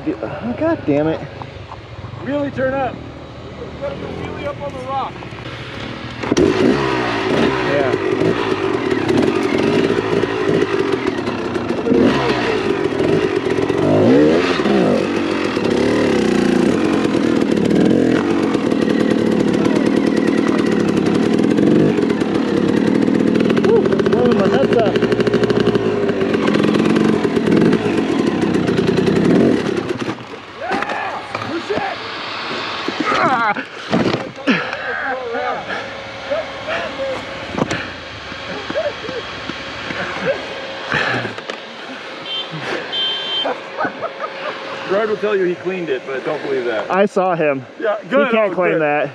do. Oh, God damn it. Wheelie, turn up. Gotta go wheelie up on the rock. Blowing my nuts up. Push it! Gerard will tell you he cleaned it, but don't believe that. I saw him. Yeah, good. He can't claim that.